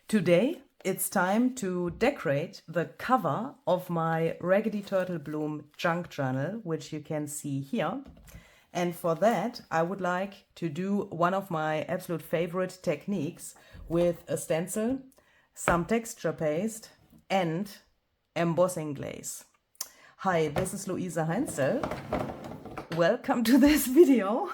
Today it's time to decorate the cover of my Raggedy Turtle Bloom junk journal, which you can see here. And for that, I would like to do one of my absolute favorite techniques with a stencil, some texture paste, and embossing glaze. Hi, this is Luisa Heinzel. Welcome to this video.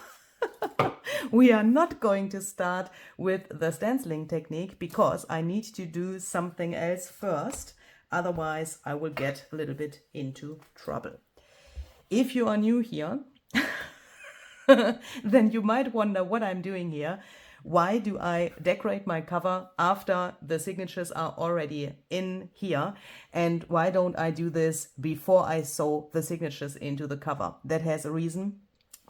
We are not going to start with the stenciling technique because I need to do something else first. Otherwise, I will get a little bit into trouble. If you are new here, then you might wonder what I'm doing here. Why do I decorate my cover after the signatures are already in here? And why don't I do this before I sew the signatures into the cover? That has a reason.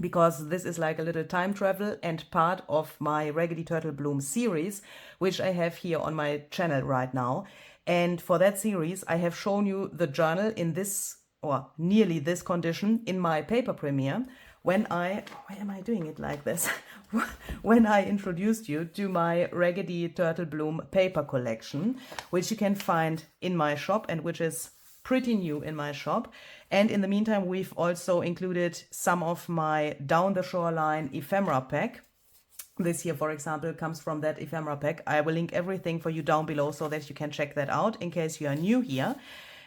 Because this is like a little time travel and part of my Raggedy Turtle Bloom series, which I have here on my channel right now. And for that series, I have shown you the journal in this, or nearly this condition, in my paper premiere, when why am I doing it like this? When I introduced you to my Raggedy Turtle Bloom paper collection, which you can find in my shop and which is pretty new in my shop. And in the meantime, we've also included some of my Down the Shoreline ephemera pack. This here, for example, comes from that ephemera pack. I will link everything for you down below so that you can check that out in case you are new here.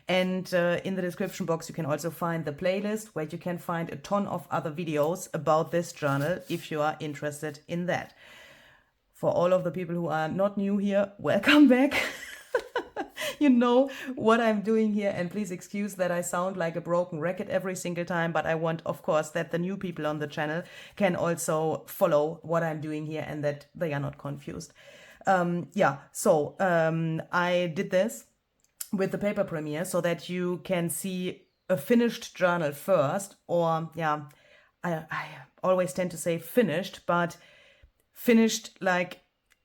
And in the description box, you can also find the playlist where you can find a ton of other videos about this journal if you are interested in that. For all of the people who are not new here, welcome back. You know what I'm doing here, and please excuse that I sound like a broken record every single time, but I want, of course, that the new people on the channel can also follow what I'm doing here and that they are not confused. I did this with the paper premiere so that you can see a finished journal first, or I always tend to say finished, but finished like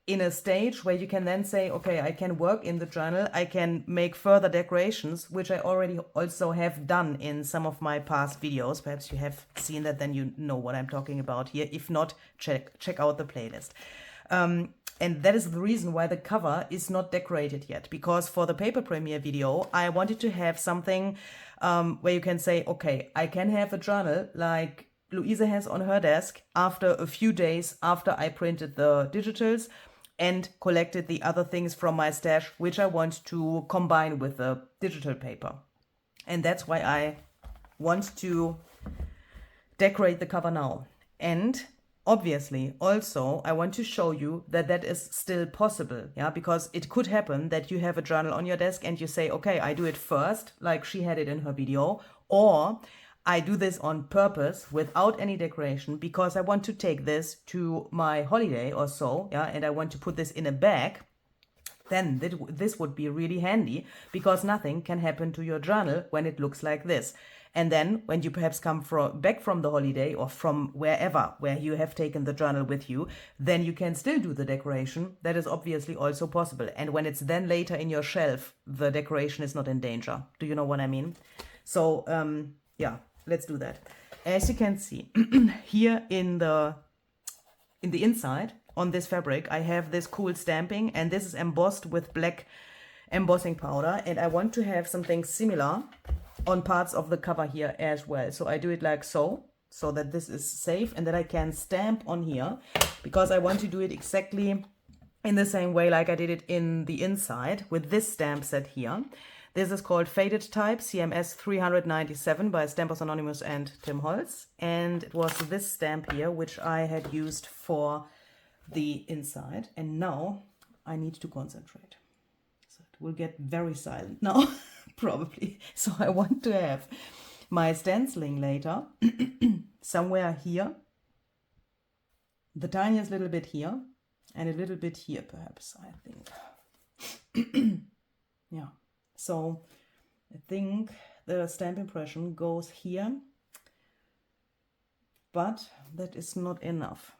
in a stage where you can then say, okay, I can work in the journal, I can make further decorations, which I already also have done in some of my past videos. Perhaps you have seen that, then you know what I'm talking about here. If not, check out the playlist. And that is the reason why the cover is not decorated yet, because for the paper premiere video, I wanted to have something where you can say, okay, I can have a journal like Luisa has on her desk after a few days after I printed the digitals and collected the other things from my stash, which I want to combine with the digital paper. And that's why I want to decorate the cover now. And obviously, also, I want to show you that that is still possible, because it could happen that you have a journal on your desk and you say, okay, I do it first, like she had it in her video, or I do this on purpose without any decoration because I want to take this to my holiday or so, and I want to put this in a bag. Then this would be really handy because nothing can happen to your journal when it looks like this. And then when you perhaps come back from the holiday or from wherever where you have taken the journal with you, then you can still do the decoration. That is obviously also possible. And when it's then later in your shelf, the decoration is not in danger. Do you know what I mean? So, let's do that. As you can see here in the inside on this fabric, I have this cool stamping, and this is embossed with black embossing powder. And I want to have something similar on parts of the cover here as well. So I do it like so that this is safe and that I can stamp on here, because I want to do it exactly in the same way like I did it in the inside with this stamp set here. This is called Faded Type CMS 397 by Stampers Anonymous and Tim Holtz. And it was this stamp here which I had used for the inside. And now I need to concentrate. So it will get very silent now, probably. So I want to have my stenciling later somewhere here, the tiniest little bit here, and a little bit here perhaps, I think. Yeah. So I think the stamp impression goes here, but that is not enough.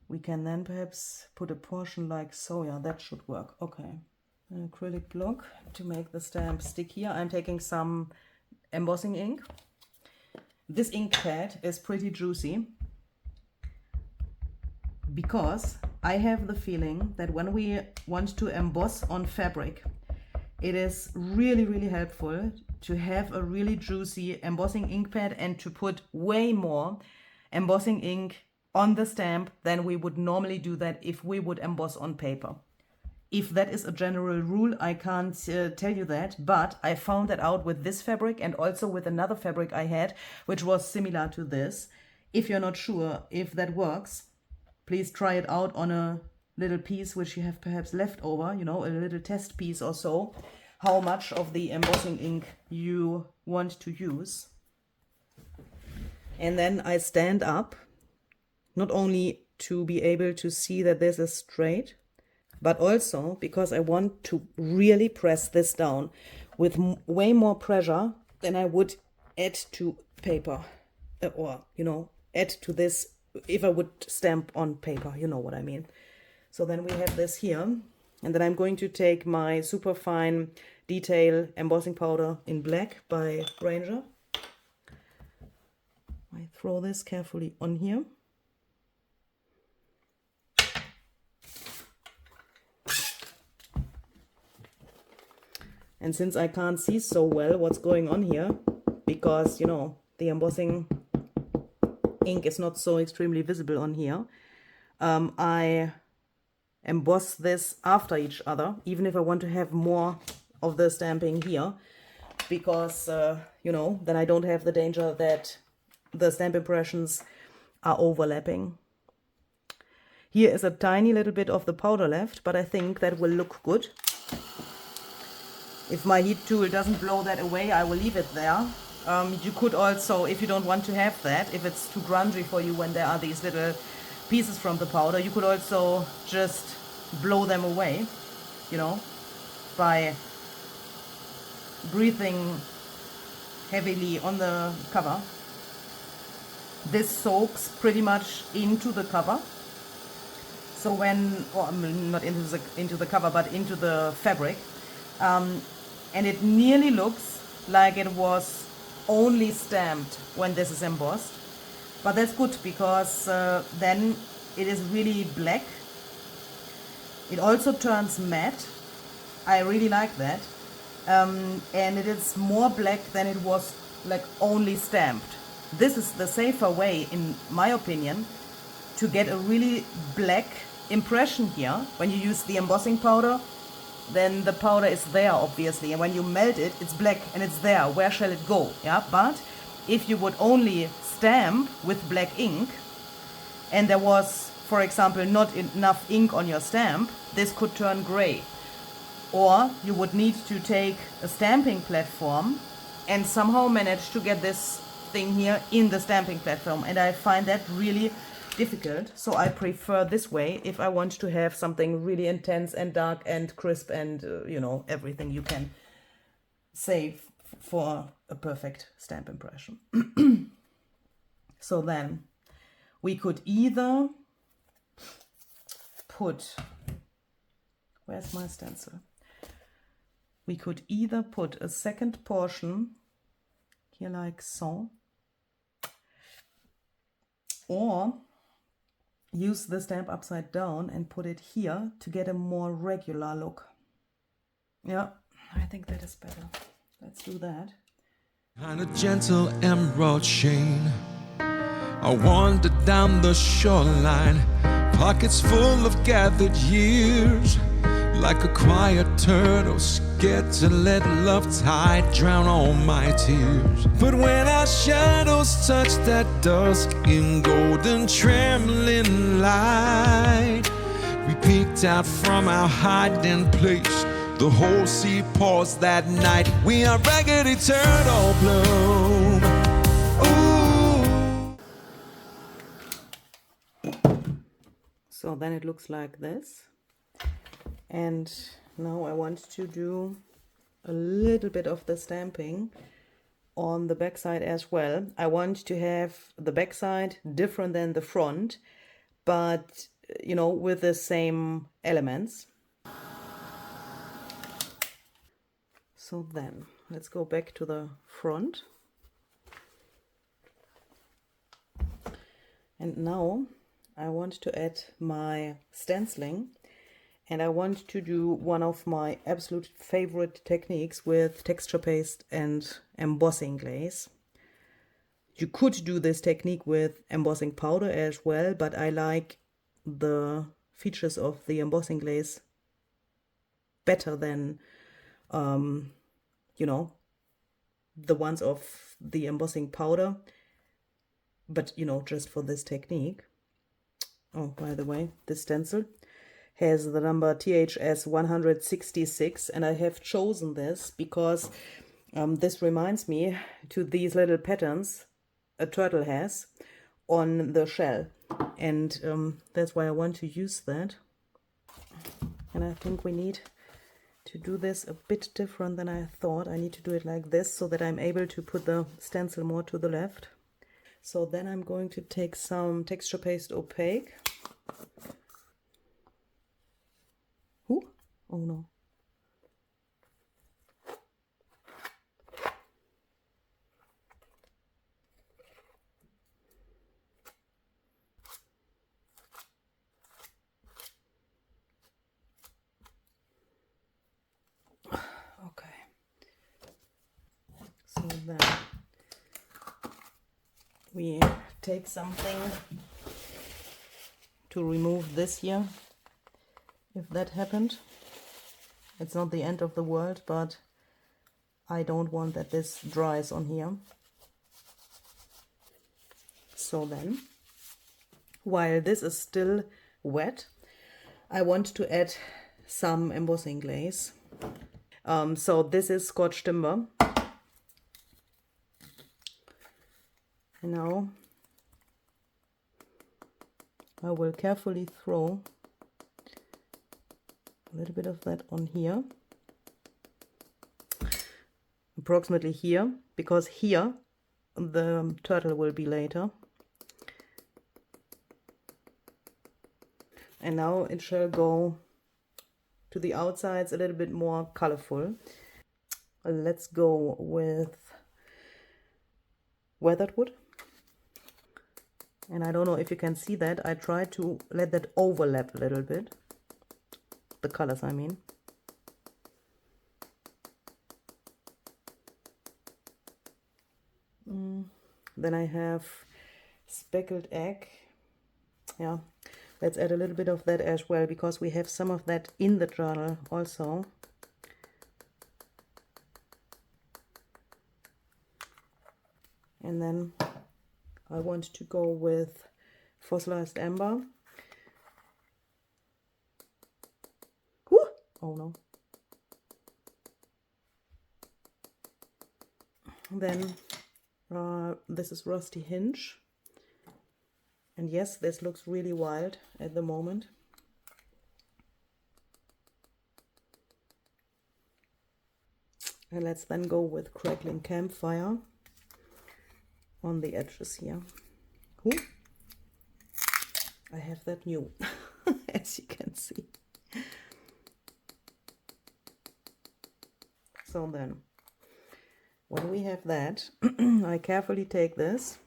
We can then perhaps put a portion like so. Yeah, that should work. Okay. An acrylic block to make the stamp stick here. I'm taking some embossing ink. This ink pad is pretty juicy because I have the feeling that when we want to emboss on fabric, it is really, really helpful to have a really juicy embossing ink pad and to put way more embossing ink on the stamp than we would normally do that if we would emboss on paper. If that is a general rule, I can't tell you that, but I found that out with this fabric and also with another fabric I had, which was similar to this. If you're not sure if that works, please try it out on a little piece which you have perhaps left over, you know, a little test piece or so, how much of the embossing ink you want to use. And then I stand up, not only to be able to see that this is straight, but also because I want to really press this down with way more pressure than I would add to paper, or, you know, add to this if I would stamp on paper, you know what I mean. So then we have this here, and then I'm going to take my super fine detail embossing powder in black by Ranger. I throw this carefully on here. And since I can't see so well what's going on here, because, you know, the embossing ink is not so extremely visible on here, I emboss this after each other, even if I want to have more of the stamping here, because, you know, then I don't have the danger that the stamp impressions are overlapping. Here is a tiny little bit of the powder left, but I think that will look good. If my heat tool doesn't blow that away, I will leave it there. You could also, if you don't want to have that, if it's too grungy for you when there are these little pieces from the powder, you could also just blow them away, you know, by breathing heavily on the cover. This soaks pretty much into the cover. So when, or not into the cover, but into the fabric. And it nearly looks like it was only stamped when this is embossed. But that's good, because then it is really black. It also turns matte. I really like that. And it is more black than it was like only stamped. This is the safer way, in my opinion, to get a really black impression here. When you use the embossing powder, then the powder is there, obviously, and when you melt it, it's black and it's there. Where shall it go? Yeah, but if you would only stamp with black ink and there was, for example, not enough ink on your stamp, this could turn gray. Or you would need to take a stamping platform and somehow manage to get this thing here in the stamping platform, and I find that really difficult. So I prefer this way if I want to have something really intense and dark and crisp and you know, everything you can say for a perfect stamp impression. So then we could either put, where's my stencil? We could either put a second portion here like so, or use the stamp upside down and put it here to get a more regular look. Yeah, I think that is better. Let's do that. On a gentle emerald chain, I wander down the shoreline, pockets full of gathered years, like a quiet turtle scared to let love tide drown all my tears. But when our shadows touch that dusk in golden trembling light, we peeked out from our hiding place. The whole sea paused that night. We are Raggedy Turtle Bloom. Ooh. So then it looks like this. And now I want to do a little bit of the stamping on the back side as well. I want to have the back side different than the front, but you know, with the same elements. So then let's go back to the front. And now I want to add my stenciling, and I want to do one of my absolute favorite techniques with texture paste and embossing glaze. You could do this technique with embossing powder as well, but I like the features of the embossing glaze better than, you know, the ones of the embossing powder. But, you know, just for this technique. Oh, by the way, this stencil has the number THS 166, and I have chosen this because this reminds me to these little patterns a turtle has on the shell, and that's why I want to use that. And I think we need to do this a bit different than I thought. I need to do it like this so that I'm able to put the stencil more to the left. So then I'm going to take some texture paste opaque. Ooh, oh no. Okay. So then we take something to remove this here. If that happened, it's not the end of the world, but I don't want that this dries on here. So then, while this is still wet, I want to add some embossing glaze. So this is Scotch Timber. And now I will carefully throw a little bit of that on here, approximately here, because here the turtle will be later. And now it shall go to the outsides a little bit more colorful. Let's go with weathered wood. And I don't know if you can see that. I try to let that overlap a little bit. The colors, I mean. Then I have speckled egg. Yeah, let's add a little bit of that as well, because we have some of that in the journal also. And then I want to go with fossilized amber. Whew! Oh no. Then this is rusty hinge. And yes, this looks really wild at the moment. And let's then go with crackling campfire on the edges here. Ooh. I have that new, as you can see. So then, when we have that, I carefully take this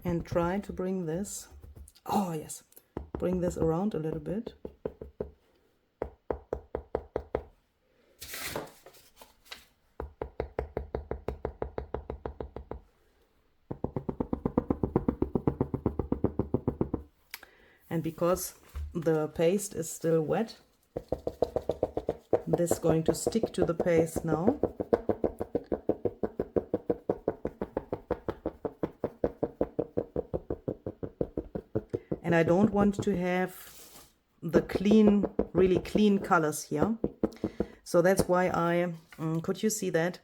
and try to bring this, oh yes, bring this around a little bit. And because the paste is still wet, this is going to stick to the paste now. And I don't want to have the clean, really clean colors here. So that's why I, could you see that?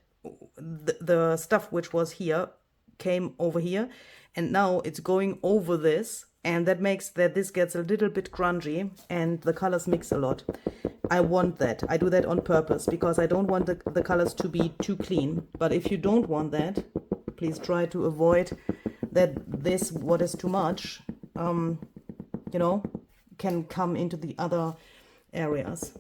The stuff which was here came over here, and now it's going over this. And that makes that this gets a little bit grungy and the colors mix a lot. I want that. I do that on purpose because I don't want the colors to be too clean. But if you don't want that, please try to avoid that this, what is too much, you know, can come into the other areas.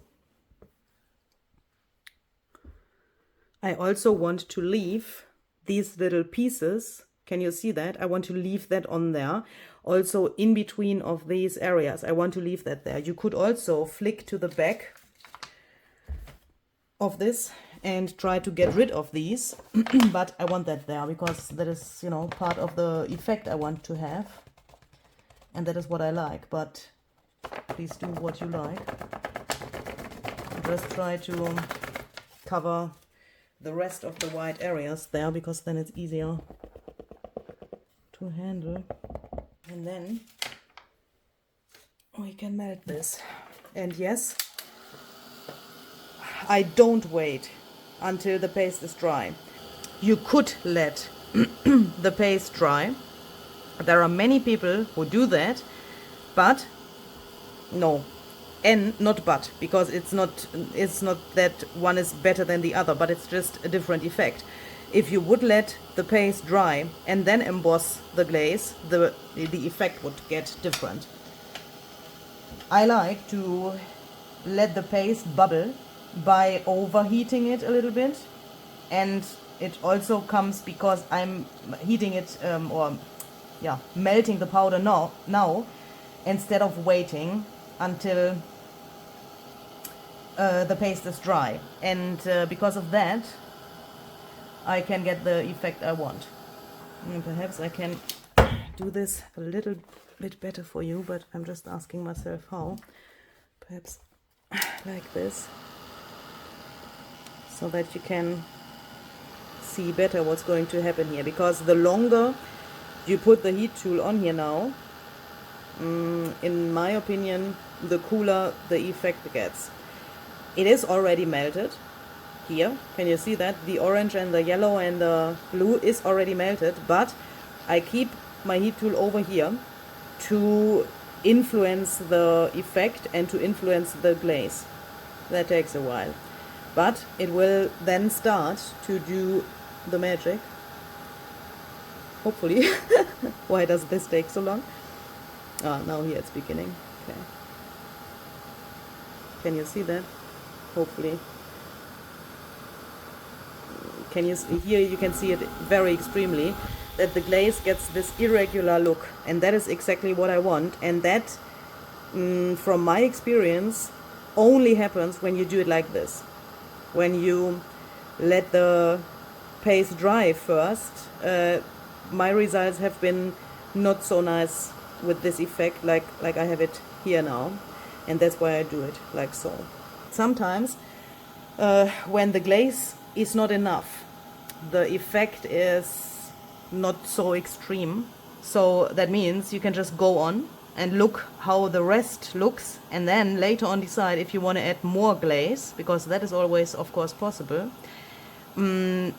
I also want to leave these little pieces. Can you see that? I want to leave that on there. Also in between of these areas, I want to leave that there. You could also flick to the back of this and try to get rid of these, but I want that there because that is, you know, part of the effect I want to have. And that is what I like, but please do what you like. Just try to cover the rest of the white areas there, because then it's easier to handle. And then we can melt this. And yes, I don't wait until the paste is dry. You could let the paste dry. There are many people who do that, but no. And not but, because it's not that one is better than the other, but it's just a different effect. If you would let the paste dry and then emboss the glaze, the effect would get different. I like to let the paste bubble by overheating it a little bit, and it also comes because I'm heating it melting the powder now instead of waiting until the paste is dry, and because of that I can get the effect I want. And perhaps I can do this a little bit better for you, but I'm just asking myself how. Perhaps like this, so that you can see better what's going to happen here, because the longer you put the heat tool on here now, in my opinion, the cooler the effect gets. It is already melted here. Can you see that? The orange and the yellow and the blue is already melted, but I keep my heat tool over here to influence the effect and to influence the glaze. That takes a while, but it will then start to do the magic. Hopefully. Why does this take so long? Now here it's beginning. Okay. Can you see that? Hopefully. Can you see, here you can see it very extremely, that the glaze gets this irregular look, and that is exactly what I want. And that, from my experience, only happens when you do it like this. When you let the paste dry first, my results have been not so nice with this effect like I have it here now, and that's why I do it like so. Sometimes when the glaze is not enough, the effect is not so extreme, so that means you can just go on and look how the rest looks, and then later on decide if you want to add more glaze, because that is always of course possible. And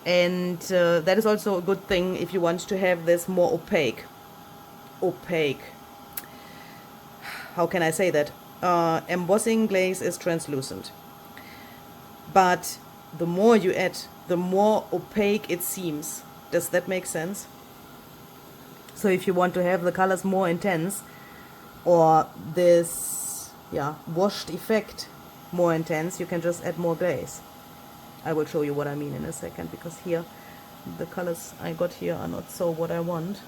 that is also a good thing if you want to have this more opaque. How can I say that? Embossing glaze is translucent, but the more you add, the more opaque it seems. Does that make sense? So if you want to have the colors more intense, or this washed effect more intense, you can just add more glaze. I will show you what I mean in a second, because here the colors I got here are not so what I want.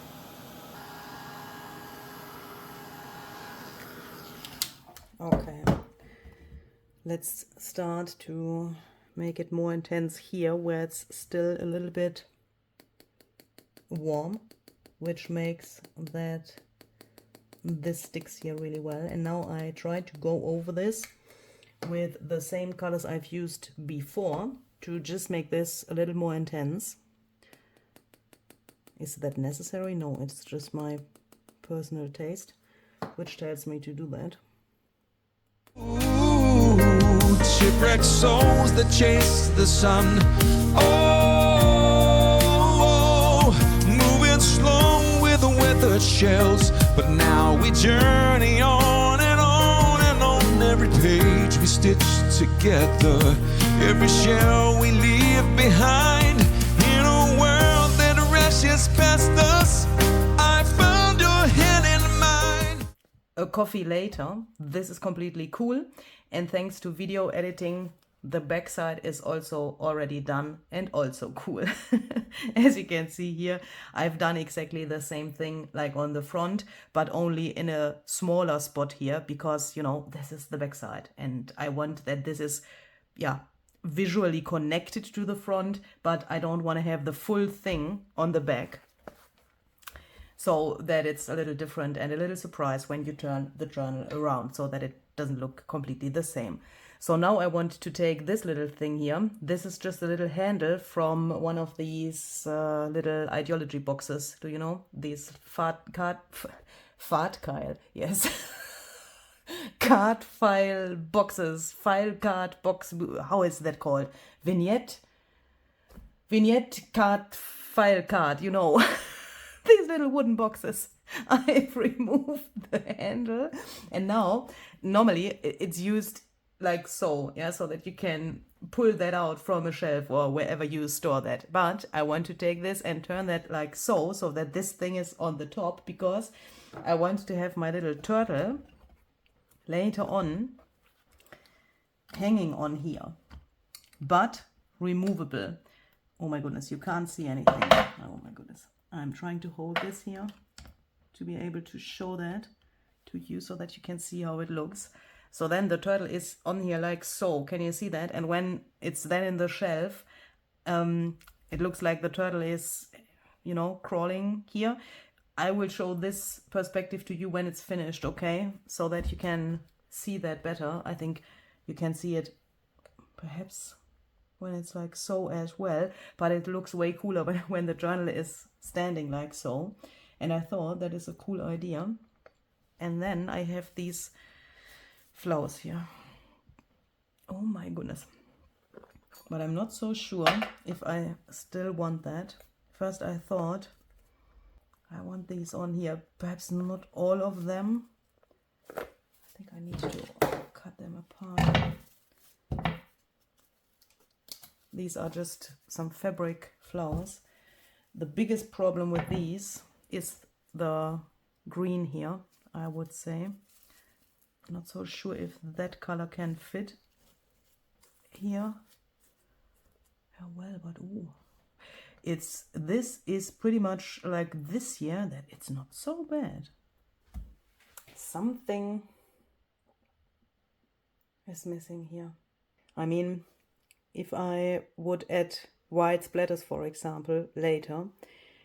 Okay, let's start to make it more intense here where it's still a little bit warm, which makes that this sticks here really well. And now I try to go over this with the same colors I've used before to just make this a little more intense. Is that necessary? No, it's just my personal taste which tells me to do that. Ooh, shipwrecked souls that chase the sun. Oh, moving slow with the weathered shells, but now we journey on and on and on. Every page we stitch together, every shell we leave behind. In a world that rushes past us, I found your hand in mine. A coffee later, this is completely cool, and thanks to video editing, the back side is also already done and also cool. As you can see here, I've done exactly the same thing like on the front, but only in a smaller spot here because, you know, this is the back side and I want that this is, yeah, visually connected to the front, but I don't want to have the full thing on the back. So that it's a little different and a little surprise when you turn the journal around so that it doesn't look completely the same. So now I want to take this little thing here. This is just a little handle from one of these little ideology boxes. Do you know? These card yes. Card file boxes, file card box, how is that called? Vignette card, file card, you know. These little wooden boxes. I've removed the handle and now normally it's used like so, yeah, so that you can pull that out from a shelf or wherever you store that. But I want to take this and turn that like so that this thing is on the top because I want to have my little turtle later on hanging on here, but removable. Oh my goodness, you can't see anything. Oh my goodness. I'm trying to hold this here to be able to show that to you so that you can see how it looks. So then the turtle is on here like so. Can you see that? And when it's then in the shelf, it looks like the turtle is, you know, crawling here. I will show this perspective to you when it's finished, okay? So that you can see that better. I think you can see it perhaps when it's like so as well, but it looks way cooler when the journal is standing like so. And I thought that is a cool idea. And then I have these flowers here. Oh my goodness. But I'm not so sure if I still want that. First I thought I want these on here, perhaps not all of them. I think I need to cut them apart. These are just some fabric flowers. The biggest problem with these is the green here, I would say. Not so sure if that color can fit here. Yeah, well, but ooh. This is pretty much like this here, that it's not so bad. Something is missing here. I mean, if I would add white splatters, for example, later,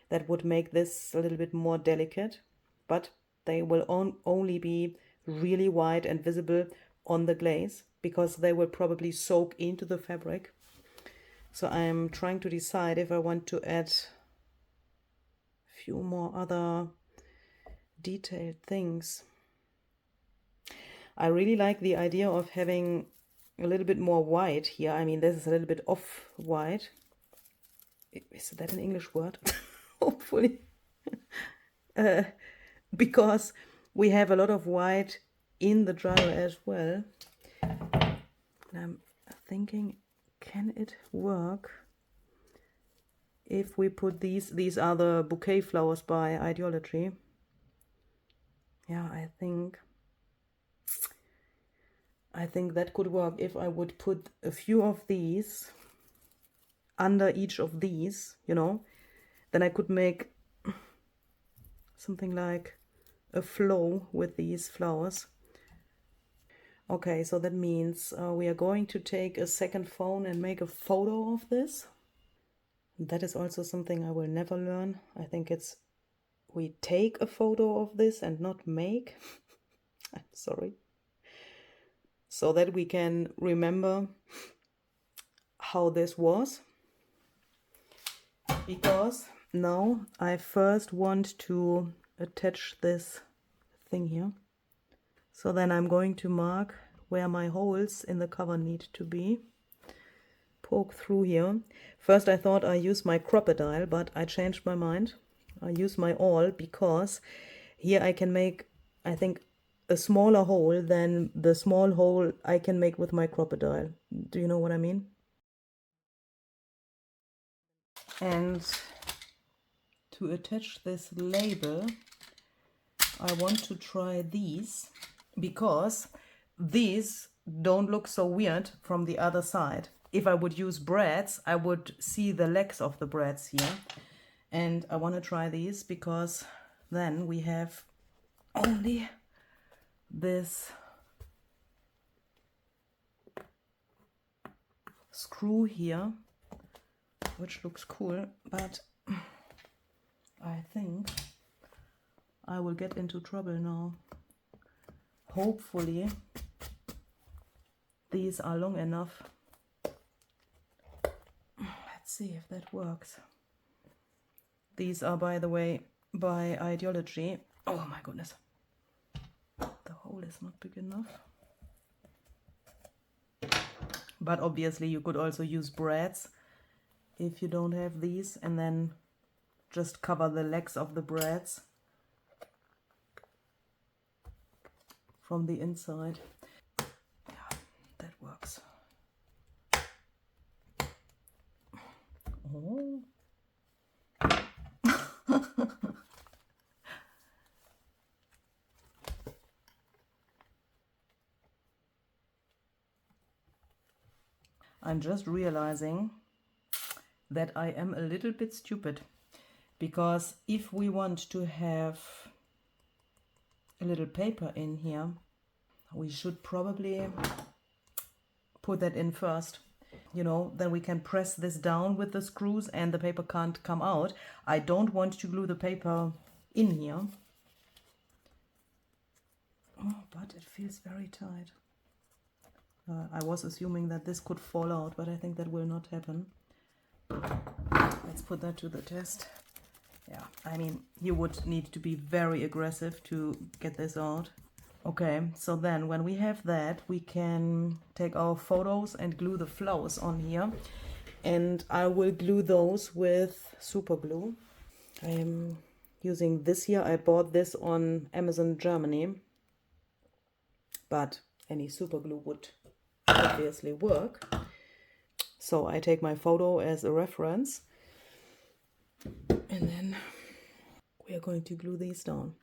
that would make this a little bit more delicate, but they will only be really white and visible on the glaze because they will probably soak into the fabric. So I'm trying to decide if I want to add a few more other detailed things. I really like the idea of having a little bit more white here. I mean, this is a little bit off-white. Is that an English word? Hopefully. Because we have a lot of white in the journal as well. And I'm thinking, can it work if we put these are the bouquet flowers by Ideology. Yeah, I think that could work if I would put a few of these under each of these, you know. Then I could make something like a flow with these flowers. Okay, so that means we are going to take a second phone and make a photo of this. That is also something I will never learn. I think it's we take a photo of this and not make. I'm sorry. So that we can remember how this was. Because now I first want to attach this thing here. So then I'm going to mark where my holes in the cover need to be. Poke through here. First I thought I use my crocodile, but I changed my mind. I use my awl because here I can make, I think, a smaller hole than the small hole I can make with my crocodile. Do you know what I mean? And to attach this label, I want to try these because these don't look so weird from the other side. If I would use brads, I would see the legs of the brads here. And I want to try these because then we have only this screw here, which looks cool, but I think I will get into trouble now. Hopefully these are long enough. Let's see if that works. These are, by the way, by Ideology. Oh my goodness. The hole is not big enough. But obviously you could also use brads if you don't have these, and then just cover the legs of the brads from the inside. Yeah, that works. Oh. I'm just realizing that I am a little bit stupid, because if we want to have a little paper in here, we should probably put that in first. You know, then we can press this down with the screws and the paper can't come out. I don't want to glue the paper in here. Oh, but it feels very tight. I was assuming that this could fall out, but I think that will not happen. Let's put that to the test. Yeah, I mean, you would need to be very aggressive to get this out. Okay, so then when we have that, we can take our photos and glue the flowers on here. And I will glue those with super glue. I am using this here. I bought this on Amazon Germany. But any super glue would obviously work. So I take my photo as a reference. And then we are going to glue these down.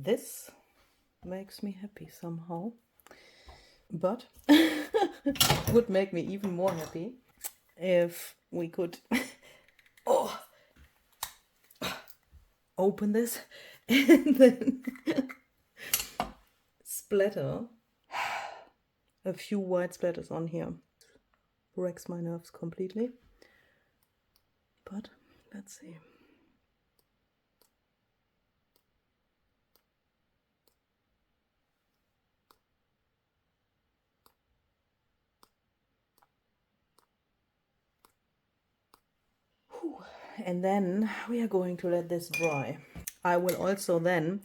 This makes me happy somehow, but would make me even more happy if we could open this and then splatter a few white splatters on here. Wrecks my nerves completely, but let's see. And then we are going to let this dry. I will also then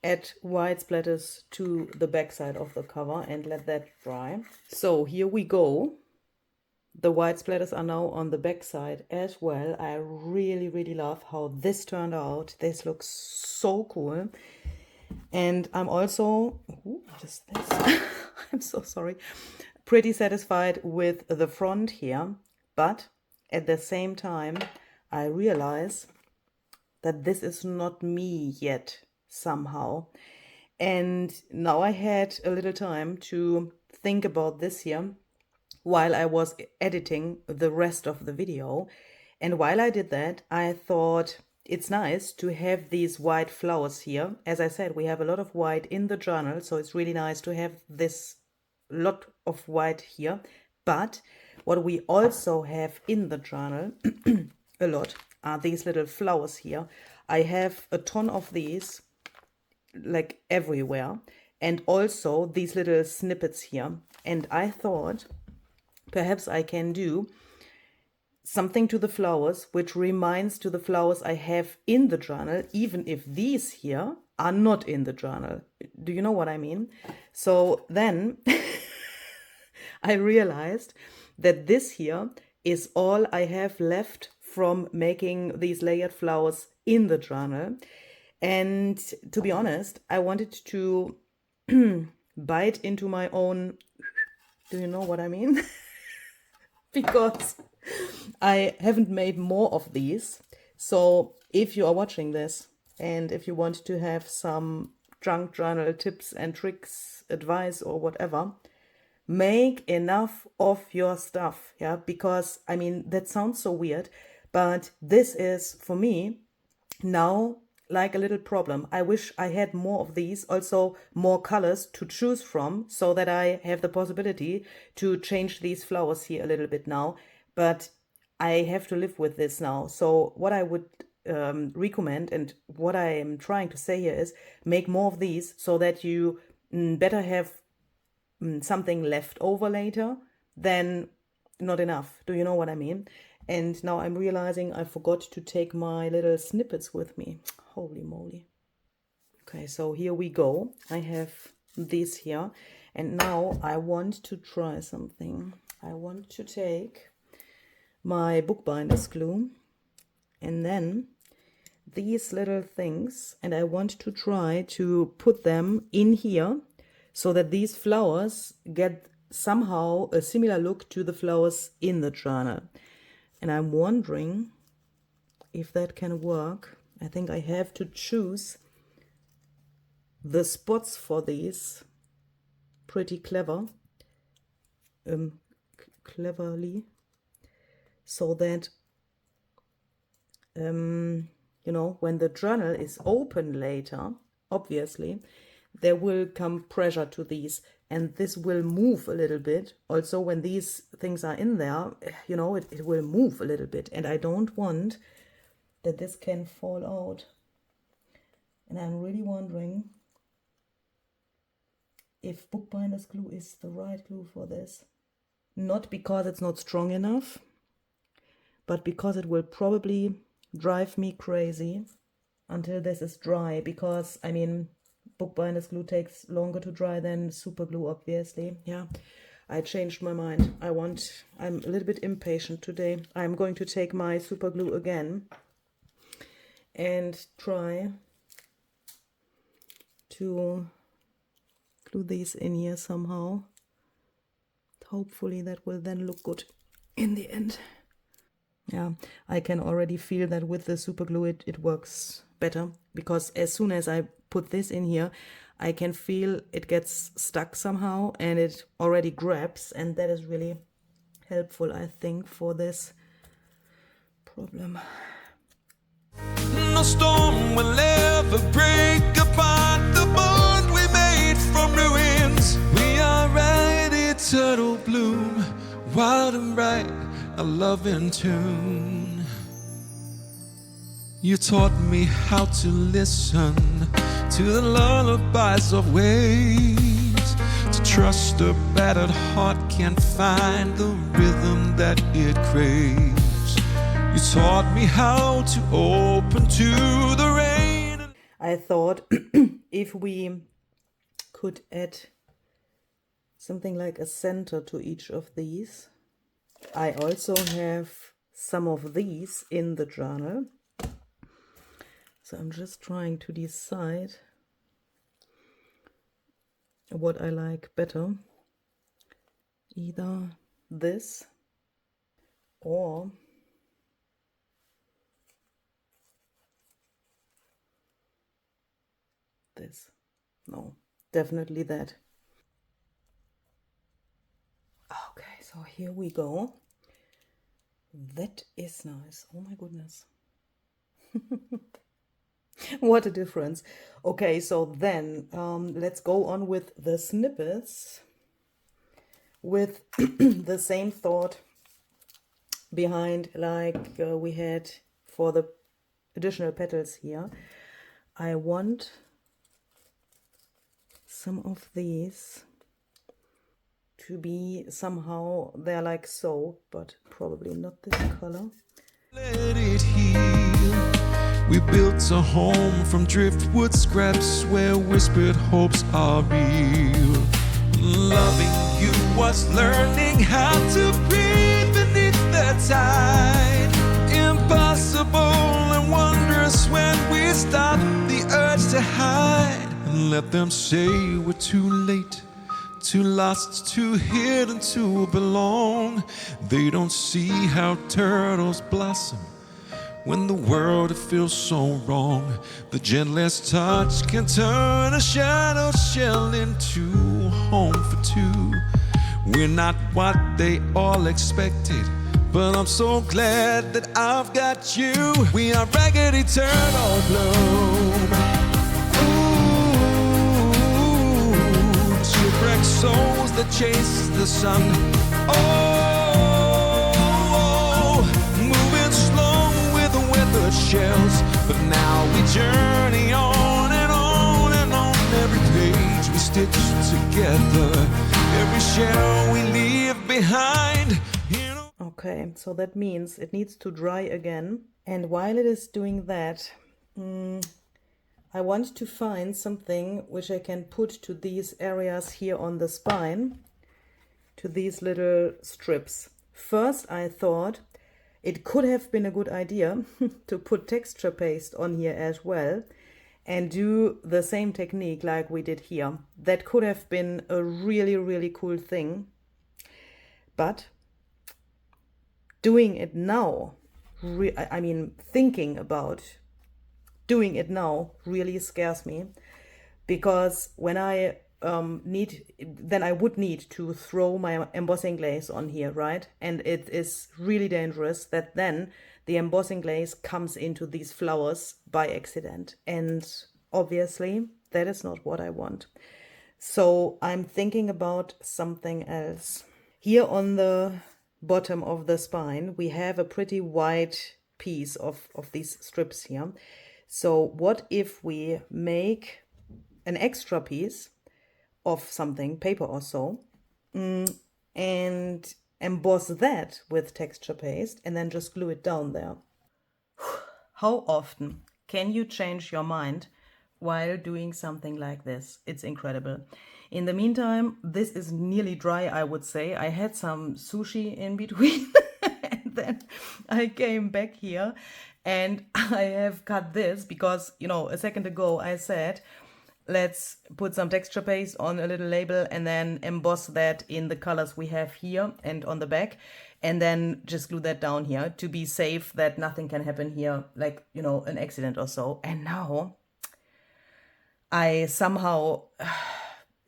add white splatters to the back side of the cover and let that dry. So here we go. The white splatters are now on the back side as well. I really, really love how this turned out. This looks so cool. And I'm also, just this, I'm so sorry, pretty satisfied with the front here. But at the same time, I realize that this is not me yet somehow. And now I had a little time to think about this here while I was editing the rest of the video. And while I did that, I thought it's nice to have these white flowers here. As I said, we have a lot of white in the journal, so it's really nice to have this lot of white here. But what we also have in the journal a lot are these little flowers here. I have a ton of these, like everywhere, and also these little snippets here. And I thought perhaps I can do something to the flowers which reminds to the flowers I have in the journal, even if these here are not in the journal. Do you know what I mean? So then I realized that this here is all I have left from making these layered flowers in the journal. And to be honest, I wanted to bite into my own Do you know what I mean? Because I haven't made more of these. So if you are watching this and if you want to have some junk journal tips and tricks, advice or whatever, make enough of your stuff. Yeah, because I mean, that sounds so weird, but this is for me now like a little problem. I wish I had more of these, also more colors to choose from, so that I have the possibility to change these flowers here a little bit now. But I have to live with this now. So what I would recommend and what I am trying to say here is make more of these so that you better have something left over later than not enough. Do you know what I mean? And now I'm realizing I forgot to take my little snippets with me. Holy moly. Okay, so here we go. I have this here. And now I want to try something. I want to take my bookbinder's glue and then these little things, and I want to try to put them in here so that these flowers get somehow a similar look to the flowers in the journal. And I'm wondering if that can work. I think I have to choose the spots for these pretty cleverly, so that you know, when the journal is open later, obviously there will come pressure to these, and this will move a little bit. Also, when these things are in there, you know, it will move a little bit, and I don't want that this can fall out. And I'm really wondering if bookbinder's glue is the right glue for this. Not because it's not strong enough, but because it will probably drive me crazy until this is dry, because I mean, bookbinder's glue takes longer to dry than super glue, obviously. Yeah, I changed my mind. I'm a little bit impatient today. I'm going to take my super glue again and try to glue these in here somehow. Hopefully that will then look good in the end. Yeah, I can already feel that with the super glue it works better, because as soon as I put this in here, I can feel it gets stuck somehow and it already grabs, and that is really helpful, I think, for this problem. No storm will ever break apart the bond we made from ruins. We are Raggedy Turtle Bloom, wild and bright, a love in tune. You taught me how to listen to the lullabies of waves, to trust a battered heart can find the rhythm that it craves. You taught me how to open to the rain. I thought if we could add something like a center to each of these. I also have some of these in the journal. So I'm just trying to decide what I like better. Either this or this. No, definitely that. Okay, so here we go. That is nice. Oh my goodness. What a difference. Okay, so then let's go on with the snippets with the same thought behind like we had for the additional petals here. I want some of these to be somehow, they're like so, but probably not this color. Let it heal. We built a home from driftwood scraps where whispered hopes are real. Loving you was learning how to breathe beneath the tide. Impossible and wondrous when we stop the urge to hide and let them say we're too late too lost, too hidden to belong. They don't see how turtles blossom when the world feels so wrong. The gentlest touch can turn a shadow shell into a home for two. We're not what they all expected, but I'm so glad that I've got you. We are Raggedy Turtle Bloom. Ooh, shipwrecked souls that chase the sun. Oh, moving slow with the weathered shells, but now we journey on and on and on. Every page we stitch together, every shell we leave behind. Okay, so that means it needs to dry again. And while it is doing that, I want to find something which I can put to these areas here on the spine, to these little strips. First, I thought it could have been a good idea to put texture paste on here as well and do the same technique like we did here. That could have been a really, really cool thing. But doing it now, thinking about doing it now really scares me, because when I then I would need to throw my embossing glaze on here, right? And it is really dangerous that then the embossing glaze comes into these flowers by accident. And obviously that is not what I want. So I'm thinking about something else. Here on the bottom of the spine, we have a pretty wide piece of these strips here. So what if we make an extra piece of something, paper or so, and emboss that with texture paste and then just glue it down there? How often can you change your mind while doing something like this? It's incredible. In the meantime, this is nearly dry, I would say. I had some sushi in between and then I came back here and I have cut this because, you know, a second ago I said, let's put some texture paste on a little label and then emboss that in the colors we have here and on the back, and then just glue that down here to be safe that nothing can happen here, like, you know, an accident or so. And now I somehow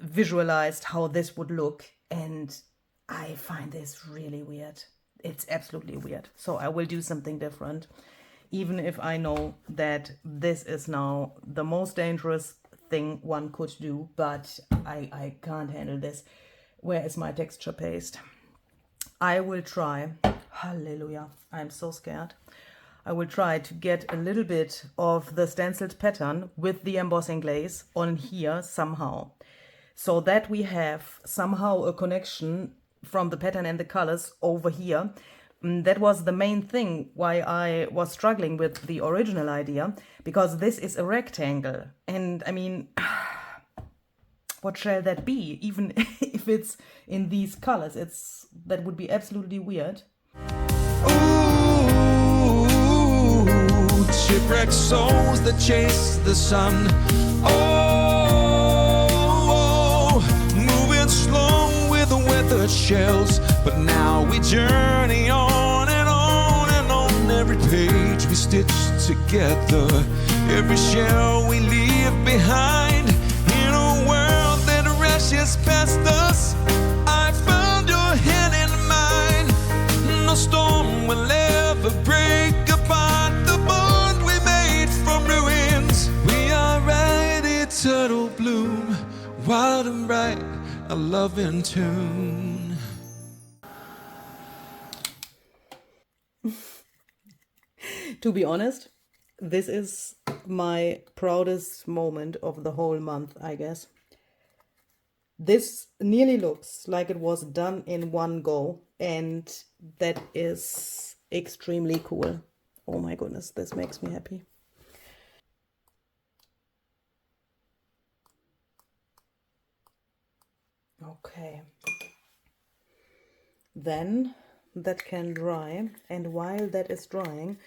visualized how this would look, and I find this really weird. It's absolutely weird. So I will do something different, even if I know that this is now the most dangerous thing one could do, but I can't handle this. Where is my texture paste? I will try, hallelujah, I'm so scared. I will try to get a little bit of the stenciled pattern with the embossing glaze on here somehow, so that we have somehow a connection from the pattern and the colors over here. That was the main thing why I was struggling with the original idea, because this is a rectangle. And I mean, what shall that be? Even if it's in these colors, that would be absolutely weird. Ooh, shipwrecked souls that chase the sun. Oh, moving slow with the weathered shells, but now we journey on and on and on. Every page we stitch together, every shell we leave behind. In a world that rushes past us, I found your hand in mine. No storm will ever break apart the bond we made from ruins. We are Raggedy Turtle Bloom, wild and bright, a loving tune. To be honest, this is my proudest moment of the whole month, I guess. This nearly looks like it was done in one go, and that is extremely cool. Oh my goodness, this makes me happy. Okay. Then that can dry, and while that is drying,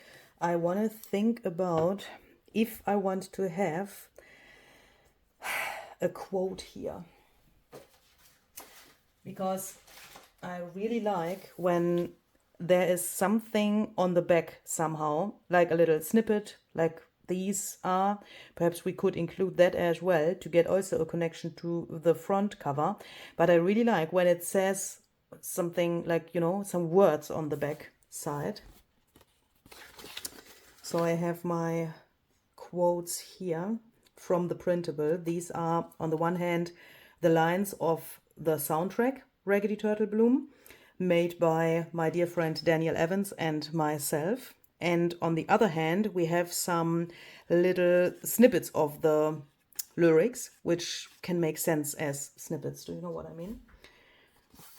I want to think about if I want to have a quote here. because I really like when there is something on the back somehow, like a little snippet, like these are. Perhaps we could include that as well to get also a connection to the front cover. But I really like when it says something like, you know, some words on the back side. So I have my quotes here from the printable. These are, on the one hand, the lines of the soundtrack, Raggedy Turtle Bloom, made by my dear friend Daniel Evans and myself. And on the other hand, we have some little snippets of the lyrics, which can make sense as snippets. Do you know what I mean?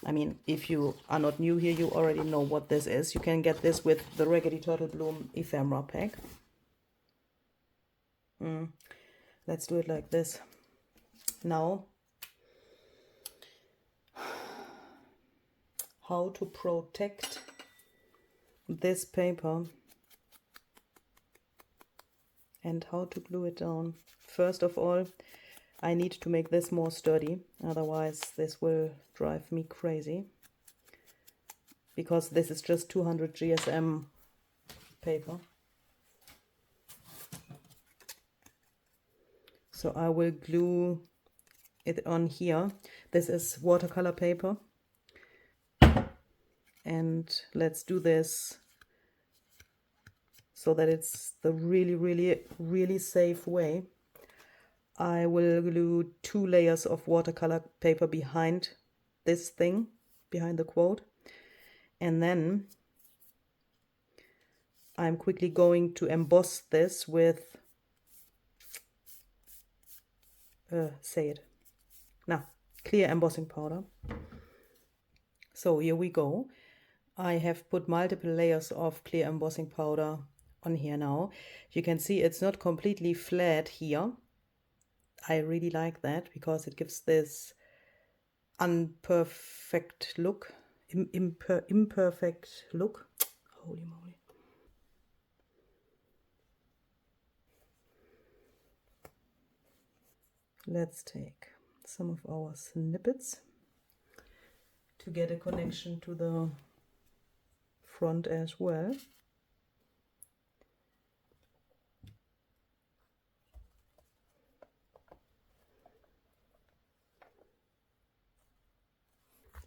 I mean, if you are not new here, you already know what this is. You can get this with the Raggedy Turtle Bloom ephemera pack. Let's do it like this. Now, how to protect this paper and how to glue it down. First of all, I need to make this more sturdy, otherwise this will drive me crazy, because this is just 200 GSM paper. So I will glue it on here. This is watercolor paper. And let's do this so that it's the really safe way. I will glue 2 layers of watercolor paper behind this thing, behind the quote. And then I'm quickly going to emboss this with, clear embossing powder. So here we go. I have put multiple layers of clear embossing powder on here now. You can see it's not completely flat here. I really like that because it gives this imperfect look. Imperfect look. Holy moly. Let's take some of our snippets to get a connection to the front as well.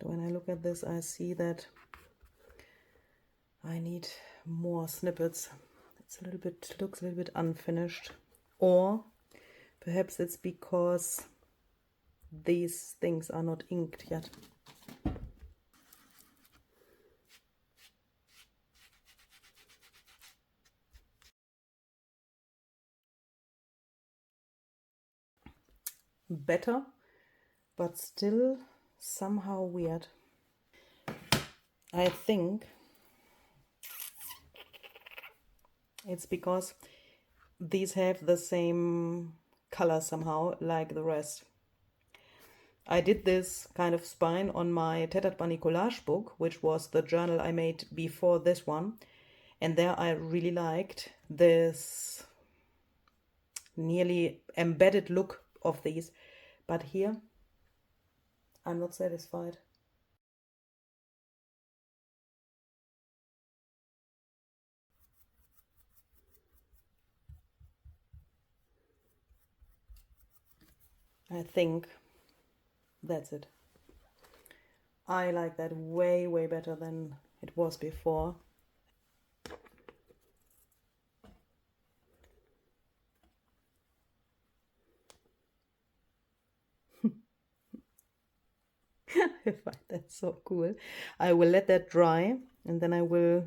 When I look at this, I see that I need more snippets. It's a little bit, looks a little bit unfinished, or perhaps it's because these things are not inked yet. Better, but still somehow weird. I think it's because these have the same color somehow like the rest. I did this kind of spine on my Tattered Bunny collage book, which was the journal I made before this one. And there I really liked this nearly embedded look of these. But here, I'm not satisfied. I think that's it. I like that way better than it was before. I find that so cool. I will let that dry and then I will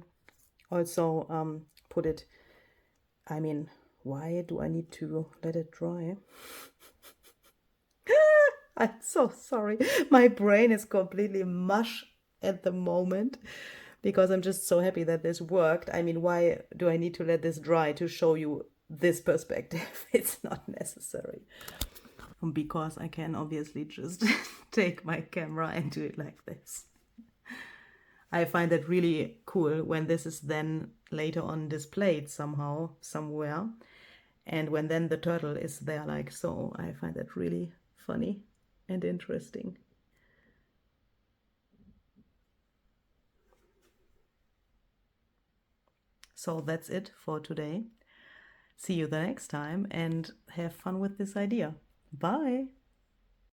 also put it, I mean, why do I need to let it dry? I'm so sorry. My brain is completely mush at the moment because I'm just so happy that this worked. I mean, why do I need to let this dry to show you this perspective? It's not necessary. Because I can obviously just take my camera and do it like this. I find that really cool when this is then later on displayed somehow, somewhere. And when then the turtle is there like so, I find that really funny and interesting. So that's it for today. See you the next time and have fun with this idea. Bye!